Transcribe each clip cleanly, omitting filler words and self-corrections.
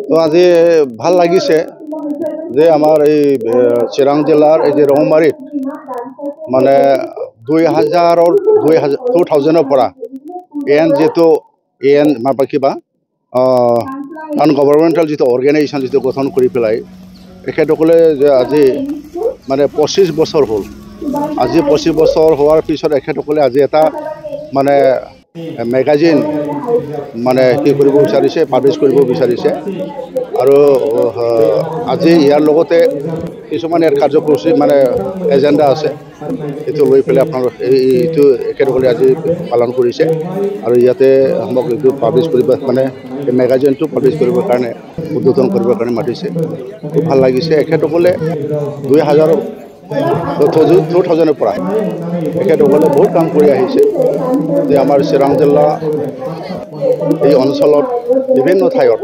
তো আজি ভাল লাগিছে যে আমাৰ এই চিৰাং জিলাৰ এই যে ৰৌমাৰীত মানে 2000ৰ পৰা যিটো মানে কিবা নন গভৰ্ণমেণ্টেল যিটো অৰ্গেনাইজেশ্যন যিটো গঠন কৰি পেলাই তেখেতসকলে যে আজি মানে 25 বছৰ হ'ল। আজি 25 বছৰ হোৱাৰ পিছত তেখেতসকলে আজি এটা মানে মেগাজিন মানে কি কৰিব বিচাৰিছে, পাব্লিছ কৰিব বিচাৰিছে। আৰু আজি ইয়াৰ লগতে কিছুমান ইয়াৰ কাৰ্যসূচী মানে এজেণ্ডা আছে, এইটো লৈ পেলাই আপোনালোক এইটো একেসকলে আজি পালন কৰিছে। আৰু ইয়াতে আমাক এইটো পাব্লিছ কৰিব মানে এই মেগাজিনটো পাব্লিছ কৰিবৰ কাৰণে উদ্বোধন কৰিবৰ কাৰণে মাতিছে। খুব ভাল লাগিছে। এখেতসকলে 2000ৰ পৰা এখেতসকলে বহুত কাম কৰি আহিছে যে আমাৰ চিৰাং জিলা এই অঞ্চলত বিভিন্ন ঠাইত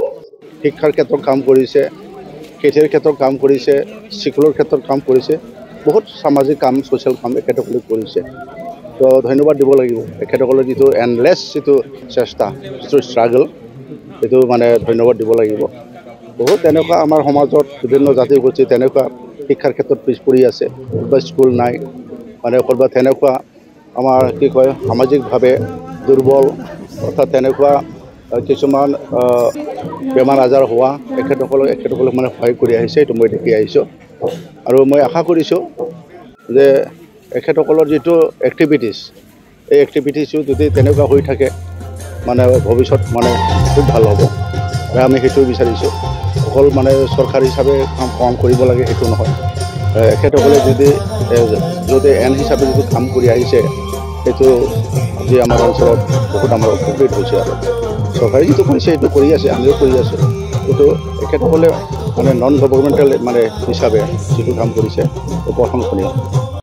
শিক্ষাৰ ক্ষেত্ৰত কাম কৰিছে, খেতিৰ ক্ষেত্ৰত কাম কৰিছে, স্কুলৰ ক্ষেত্ৰত কাম কৰিছে, বহুত সামাজিক কাম ছ'চিয়েল কাম এখেতসকলে কৰিছে। তো ধন্যবাদ দিব লাগিব এখেতসকলৰ যিটো এণ্ডলেছ যিটো চেষ্টা, যিটো ষ্ট্ৰাগল, এইটো মানে ধন্যবাদ দিব লাগিব। বহুত তেনেকুৱা আমাৰ সমাজত বিভিন্ন জাতি গোষ্ঠী তেনেকুৱা শিক্ষাৰ ক্ষেত্ৰত পিছ পৰি আছে, ক'ৰবাত স্কুল নাই, মানে ক'ৰবাত তেনেকুৱা আমাৰ কি কয় সামাজিকভাৱে দুৰ্বল, অৰ্থাৎ তেনেকুৱা কিছুমান বেমাৰ আজাৰ হোৱা এখেতসকলক মানে সহায় কৰি আহিছে। এইটো মই দেখি আহিছোঁ। আৰু মই আশা কৰিছোঁ যে এখেতসকলৰ যিটো এক্টিভিটিছ, এই এক্টিভিটিছো যদি তেনেকুৱা হৈ থাকে মানে ভৱিষ্যত মানে খুব ভাল হ'ব। আৰু আমি সেইটো বিচাৰিছোঁ। অকল মানে চৰকাৰী হিচাপে কাম কৰিব লাগে সেইটো নহয়। এখেতসকলে যদি এন হিচাপে যিটো কাম কৰি আহিছে, সেইটো আজি আমাৰ অঞ্চলত বহুত আমাৰ উপকৃত হৈছে। আৰু চৰকাৰে যিটো কৰিছে সেইটো কৰি আছে, আমিও কৰি আছোঁ। কিন্তু এখেতসকলে মানে নন গভৰ্ণমেণ্টেল মানে হিচাপে যিটো কাম কৰিছে প্ৰশংসনীয়।